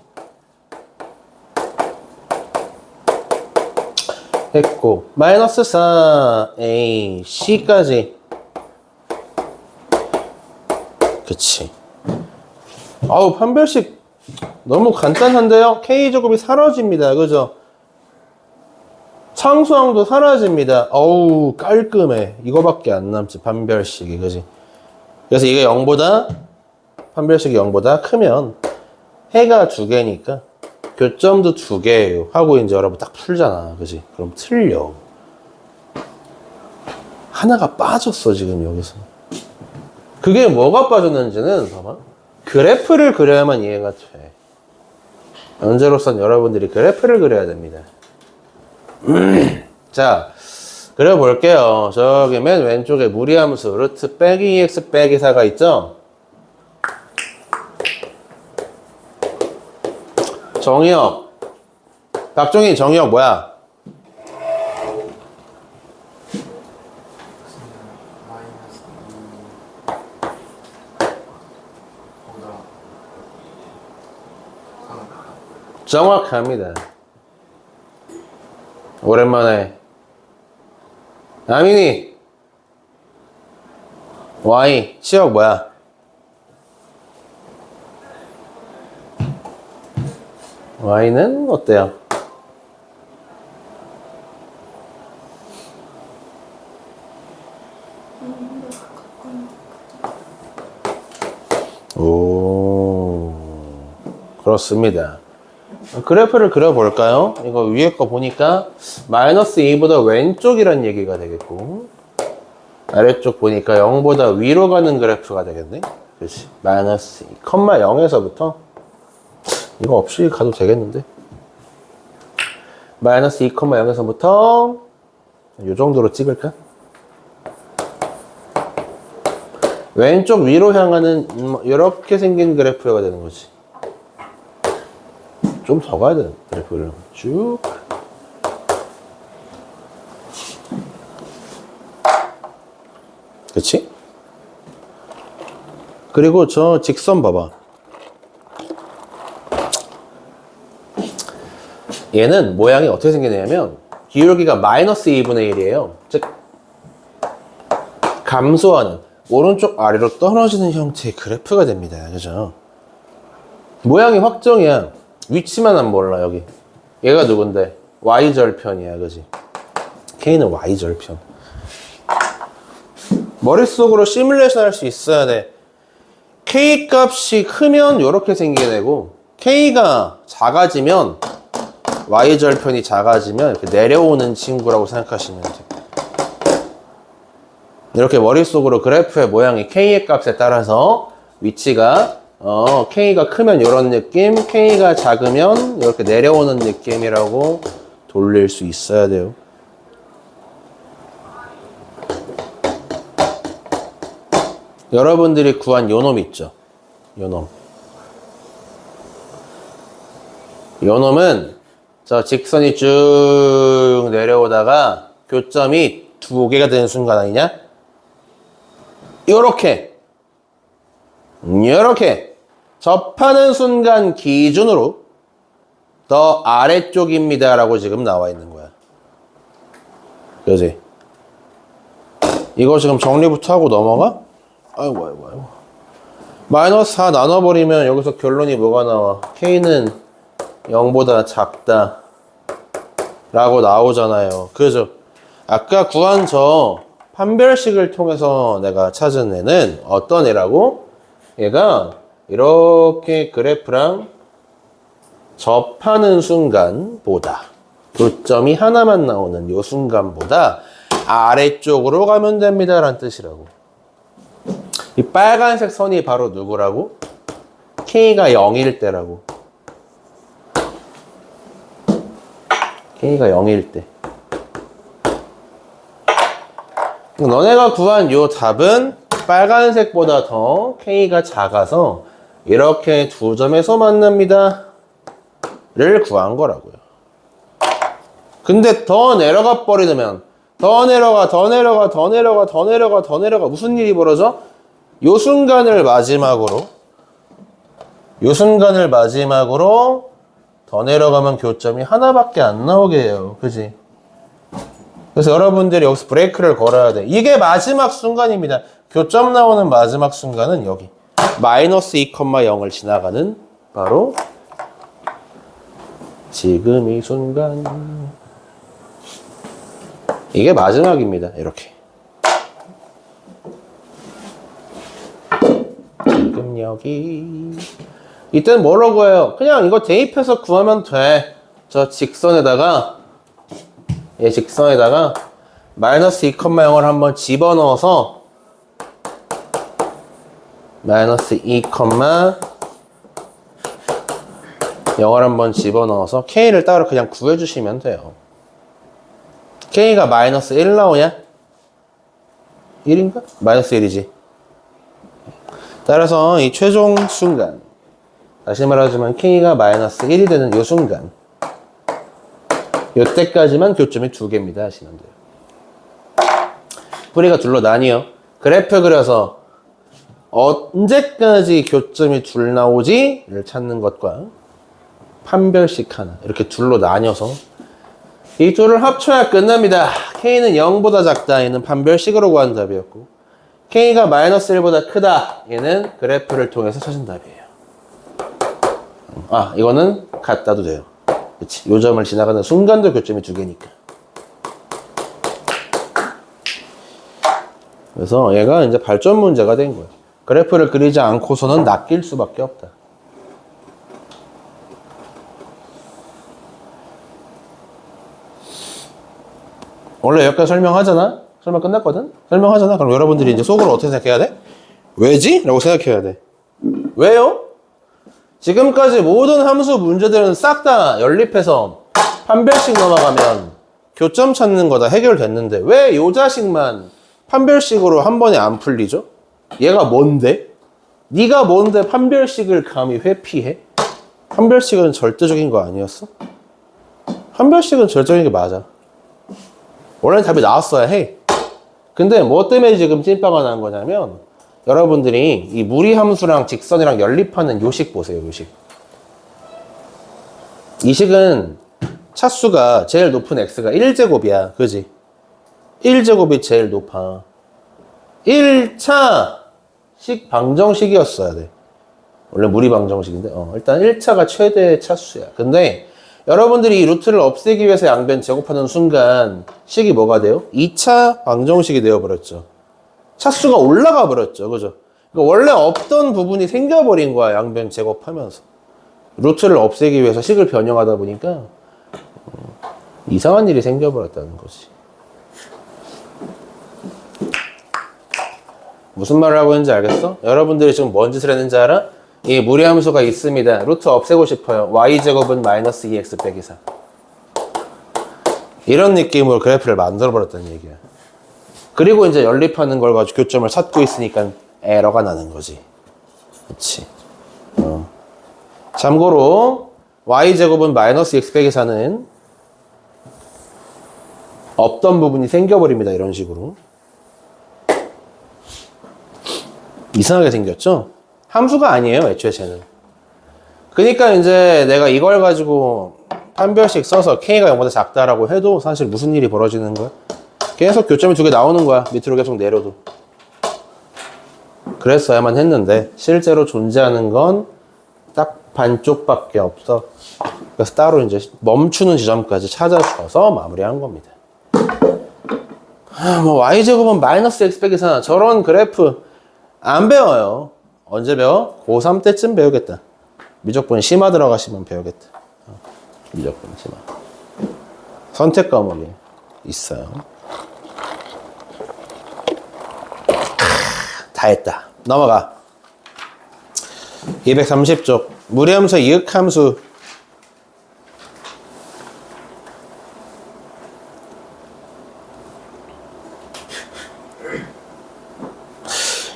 했고 마이너스 4a c까지. 그치. 아우, 판별식 너무 간단한데요? k제곱이 사라집니다. 그죠? 상수항도 사라집니다. 어우, 깔끔해. 이거밖에 안 남지, 판별식이. 그지? 그래서 이게 0보다, 판별식이 0보다 크면 해가 2개니까 교점도 2개예요 하고 이제 여러분 딱 풀잖아. 그지? 그럼 틀려. 하나가 빠졌어, 지금 여기서. 그게 뭐가 빠졌는지는 봐봐. 그래프를 그려야만 이해가 돼. 현재로선 여러분들이 그래프를 그려야 됩니다. 자, 그려볼게요. 저기 맨 왼쪽에 무리함수 루트 빼기 2x 빼기 4가 있죠? 정의역. 박종희 정의역 뭐야? 정확합니다. 오랜만에. 아민이 Y 치역 뭐야? Y는 어때요? 그렇습니다. 그래프를 그려볼까요? 이거 위에 거 보니까 마이너스 2보다 왼쪽이란 얘기가 되겠고, 아래쪽 보니까 0보다 위로 가는 그래프가 되겠네. 그렇지. 마이너스 2, 0에서부터 이거 없이 가도 되겠는데. 마이너스 2, 0에서부터 이 정도로 찍을까? 왼쪽 위로 향하는 이렇게 생긴 그래프가 되는 거지. 좀 더 가야 되는 그래프를 쭉. 그치? 그리고 저 직선 봐봐. 얘는 모양이 어떻게 생기냐면 기울기가 마이너스 2분의 1이에요. 즉 감소하는 오른쪽 아래로 떨어지는 형태의 그래프가 됩니다. 그죠? 모양이 확정이야. 위치만 안 몰라. 여기 얘가 누군데? Y절편이야. 그지? K는 Y절편. 머릿속으로 시뮬레이션 할 수 있어야 돼. K 값이 크면 이렇게 생기게 되고, K가 작아지면 Y절편이 작아지면 이렇게 내려오는 친구라고 생각하시면 돼요. 이렇게 머릿속으로 그래프의 모양이 K의 값에 따라서 위치가 K가 크면 이런 느낌, K가 작으면 이렇게 내려오는 느낌이라고 돌릴 수 있어야 돼요. 여러분들이 구한 요놈 있죠? 요놈. 요놈은 저 직선이 쭉 내려오다가 교점이 두 개가 되는 순간 아니냐? 요렇게 접하는 순간 기준으로 더 아래쪽입니다 라고 지금 나와 있는 거야. 그지? 이거 지금 정리부터 하고 넘어가? 아이고. 마이너스 4 나눠버리면 여기서 결론이 뭐가 나와? K는 0보다 작다 라고 나오잖아요. 그죠? 아까 구한 저 판별식을 통해서 내가 찾은 애는 어떤 애라고? 얘가 이렇게 그래프랑 접하는 순간보다, 교점이 하나만 나오는 요 순간보다 아래쪽으로 가면 됩니다 라는 뜻이라고. 이 빨간색 선이 바로 누구라고? K가 0일 때라고. K가 0일 때. 너네가 구한 요 답은 빨간색보다 더 K가 작아서 이렇게 두 점에서 만납니다 를 구한 거라고요. 근데 더 내려가 버리면 더 내려가 무슨 일이 벌어져? 요 순간을 마지막으로 더 내려가면 교점이 하나밖에 안 나오게 해요. 그지? 그래서 여러분들이 여기서 브레이크를 걸어야 돼. 이게 마지막 순간입니다. 교점 나오는 마지막 순간은 여기 마이너스 2,0을 지나가는 바로 지금 이 순간, 이게 마지막입니다. 이렇게 지금 여기. 이때는 뭐라고 해요? 그냥 이거 대입해서 구하면 돼. 저 직선에다가 마이너스 2,0을 한번 집어넣어서 마이너스 2,0을 한번 집어넣어서 K를 따로 그냥 구해주시면 돼요. K가 마이너스 1 나오냐? 1인가? 마이너스 1이지. 따라서 이 최종 순간, 다시 말하자면 K가 마이너스 1이 되는 이 순간, 이때까지만 교점이 두 개입니다 하시면 돼요. 뿌리가 둘로 나뉘어. 그래프 그려서 언제까지 교점이 둘 나오지?를 찾는 것과 판별식 하나, 이렇게 둘로 나뉘어서 이 둘을 합쳐야 끝납니다. K는 0보다 작다. 얘는 판별식으로 구한 답이었고, K가 마이너스 1보다 크다. 얘는 그래프를 통해서 찾은 답이에요. 이거는 같다도 돼요. 그치? 요 점을 지나가는 순간도 교점이 두 개니까. 그래서 얘가 이제 발전 문제가 된 거예요. 그래프를 그리지 않고서는 낚일 수밖에 없다. 원래 여기까지 설명하잖아? 설명 끝났거든? 설명하잖아? 그럼 여러분들이 이제 속으로 어떻게 생각해야 돼? 왜지? 라고 생각해야 돼. 왜요? 지금까지 모든 함수 문제들은 싹 다 연립해서 판별식 넘어가면 교점 찾는 거 다 해결됐는데 왜 요 자식만 판별식으로 한 번에 안 풀리죠? 얘가 뭔데? 네가 뭔데 판별식을 감히 회피해? 판별식은 절대적인 거 아니었어? 판별식은 절대적인 게 맞아. 원래는 답이 나왔어야 해. 근데 뭐 때문에 지금 찐빠가 난 거냐면 여러분들이 이 무리함수랑 직선이랑 연립하는 요식 보세요. 요식. 이 식은 차수가 제일 높은 x가 1제곱이야. 그지? 1제곱이 제일 높아. 1차 식 방정식이었어야 돼. 원래 무리 방정식인데 일단 1차가 최대의 차수야. 근데 여러분들이 이 루트를 없애기 위해서 양변 제곱하는 순간 식이 뭐가 돼요? 2차 방정식이 되어버렸죠. 차수가 올라가 버렸죠. 그죠? 그러니까 원래 없던 부분이 생겨버린 거야. 양변 제곱하면서. 루트를 없애기 위해서 식을 변형하다 보니까 이상한 일이 생겨버렸다는 거지. 무슨 말을 하고 있는지 알겠어? 여러분들이 지금 뭔 짓을 했는지 알아? 이 무리함수가 있습니다. 루트 없애고 싶어요. y제곱은 마이너스 2x 빼기 4. 이런 느낌으로 그래프를 만들어버렸다는 얘기야. 그리고 이제 연립하는 걸 가지고 교점을 찾고 있으니까 에러가 나는 거지. 그렇지. 참고로 y제곱은 마이너스 x 빼기 4는 없던 부분이 생겨버립니다. 이런 식으로. 이상하게 생겼죠? 함수가 아니에요. 애초에 쟤는. 그러니까 이제 내가 이걸 가지고 판별식 써서 k가 0보다 작다라고 해도 사실 무슨 일이 벌어지는 거야? 계속 교점이 2개 나오는 거야. 밑으로 계속 내려도. 그랬어야만 했는데 실제로 존재하는 건 딱 반쪽밖에 없어. 그래서 따로 이제 멈추는 지점까지 찾아줘서 마무리한 겁니다. 뭐 y제곱은 마이너스 x 빼기 4 저런 그래프 안 배워요. 언제 배워? 고3 때쯤 배우겠다. 무조건 심화 들어가시면 배우겠다. 무조건 심화. 선택 과목이 있어요. 다 했다. 넘어가. 230쪽. 무리함수, 이윽함수.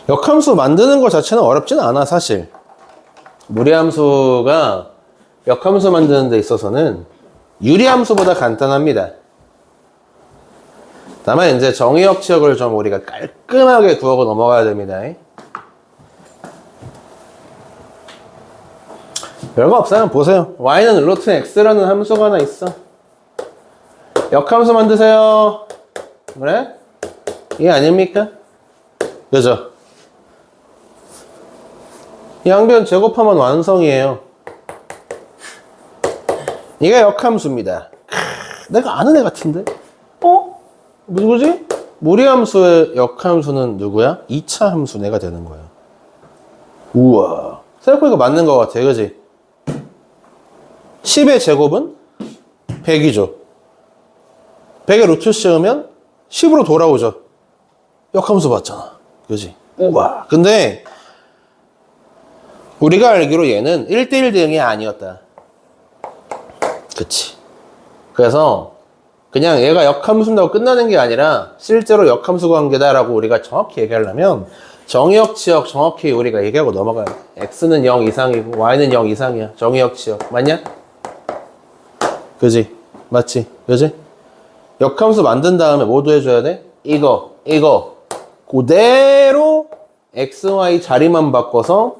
역함수 만드는 것 자체는 어렵진 않아, 사실. 무리함수가 역함수 만드는 데 있어서는 유리함수보다 간단합니다. 다만 이제 정의역 치역을 좀 우리가 깔끔하게 구하고 넘어가야 됩니다. 별거 없어요. 보세요. y는 루트 x라는 함수가 하나 있어. 역함수 만드세요. 그래? 이게 아닙니까? 그죠? 양변 제곱하면 완성이에요. 이게 역함수입니다. 내가 아는 애 같은데? 누구지? 무리함수의 역함수는 누구야? 2차 함수 내가 되는 거야. 우와. 생각해보니까 맞는 것 같아. 그지? 10의 제곱은 100이죠. 100의 루트 씌우면 10으로 돌아오죠. 역함수 봤잖아. 그지? 우와. 근데 우리가 알기로 얘는 1대1 대응이 아니었다. 그치. 그래서 그냥 얘가 역함수인다고 끝나는 게 아니라 실제로 역함수 관계다라고 우리가 정확히 얘기하려면 정의역 치역 정확히 우리가 얘기하고 넘어가야 돼. x는 0 이상이고 y는 0 이상이야. 정의역 치역. 맞냐? 그지? 맞지? 그지? 역함수 만든 다음에 뭐도 해줘야 돼? 이거 그대로 x, y 자리만 바꿔서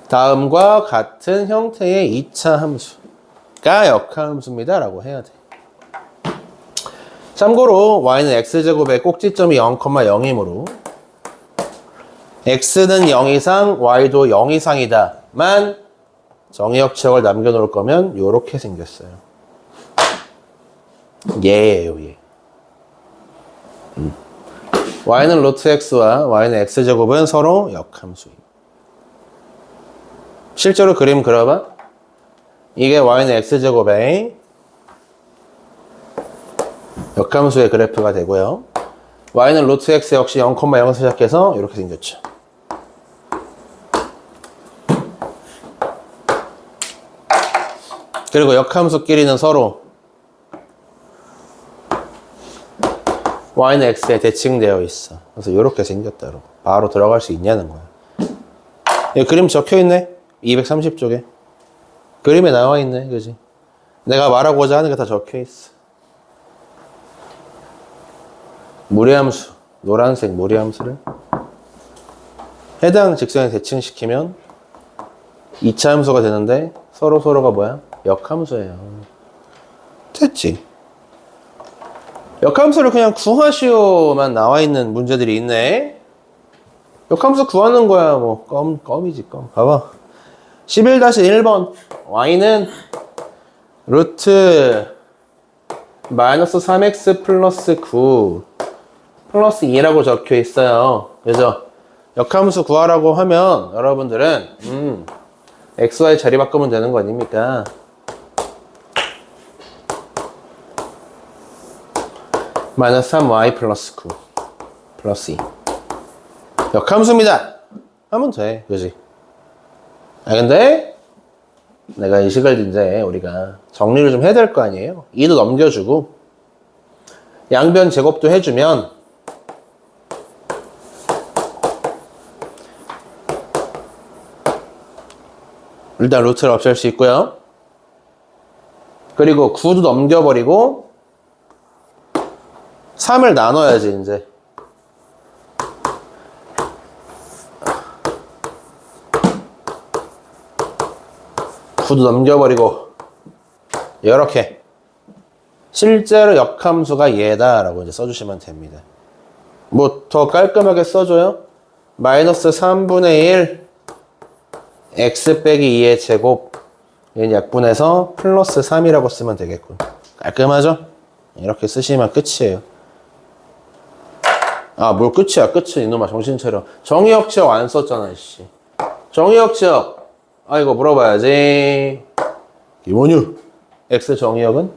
다음과 같은 형태의 2차 함수가 역함수입니다 라고 해야 돼. 참고로 y는 x제곱의 꼭지점이 0,0이므로 x는 0 이상, y도 0 이상이다만 정의역 치역을 남겨놓을 거면 이렇게 생겼어요. 얘예요, 얘. y는 루트 x와 y는 x제곱은 서로 역함수입니다. 실제로 그림 그려봐. 이게 y는 x제곱에 역함수의 그래프가 되고요. y는 루트 x 역시 0,0에서 시작해서 이렇게 생겼죠. 그리고 역함수끼리는 서로 y는 x에 대칭되어 있어. 그래서 이렇게 생겼다. 여러분. 바로 들어갈 수 있냐는 거야. 이 그림 적혀있네. 230쪽에. 그림에 나와있네. 그지? 내가 말하고자 하는 게 다 적혀있어. 무리함수. 노란색 무리함수를 해당 직선에 대칭시키면 2차 함수가 되는데 서로가 뭐야? 역함수예요. 됐지? 역함수를 그냥 구하시오만 나와있는 문제들이 있네. 역함수 구하는 거야. 뭐 껌이지 껌. 봐봐. 11-1번 y는 루트 마이너스 3x 플러스 9 플러스 2라고 적혀 있어요. 그죠? 역함수 구하라고 하면 여러분들은 xy 자리 바꾸면 되는 거 아닙니까? 마이너스 3y 플러스 9 플러스 2 역함수입니다 하면 돼. 그지? 아 근데 내가 이 시간을 이제 우리가 정리를 좀 해야 될 거 아니에요? 2도 넘겨주고 양변 제곱도 해주면 일단 루트를 없앨 수 있고요. 그리고 9도 넘겨버리고 3을 나눠야지 이제. 구도 넘겨버리고 이렇게 실제로 역함수가 얘다라고 이제 써주시면 됩니다. 뭐 더 깔끔하게 써줘요? 마이너스 3분의 1 x 빼기 2의 제곱 얘는 약분해서 플러스 3이라고 쓰면 되겠군. 깔끔하죠? 이렇게 쓰시면 끝이에요. 아, 뭘 끝이야? 끝은 이놈아 정신 차려. 정의역치역 안 썼잖아, 씨. 정의역치역. 아, 이거 물어봐야지. 김원유. x 정의역은?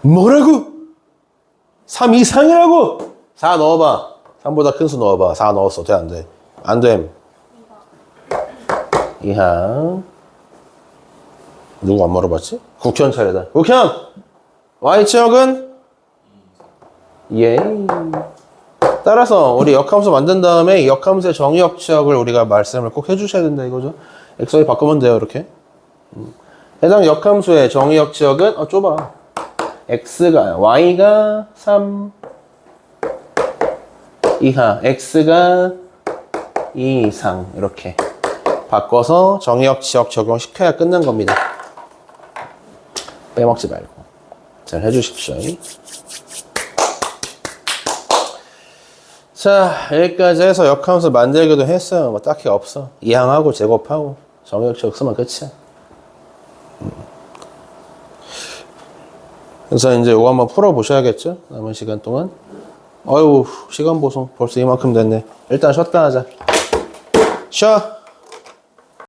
뭐라고? 3 이상이라고? 4 넣어봐. 3보다 큰 수 넣어봐. 4 넣었어. 돼, 안 돼? 안 됨. 이항. 누구 안 물어봤지? 국현 차례다. 국현! y치역은? 예. 따라서 우리 역함수 만든 다음에 역함수의 정의역치역을 우리가 말씀을 꼭 해주셔야 된다 이거죠. xy 바꾸면 돼요 이렇게. 해당 역함수의 정의역치역은 좁아. y가 3 이하, x가 2 이상 이렇게 바꿔서 정의역치역 적용시켜야 끝난 겁니다. 빼먹지 말고 잘 해주십시오. 자, 여기까지 해서 역함수 만들기도 했어요. 뭐 딱히 없어. 이항하고 제곱하고 정의역치역 쓰면 끝이야. 그래서 이제 이거 한번 풀어보셔야겠죠? 남은 시간 동안. 어휴, 시간 보송 벌써 이만큼 됐네. 일단 쉬었다 하자. 쉬어!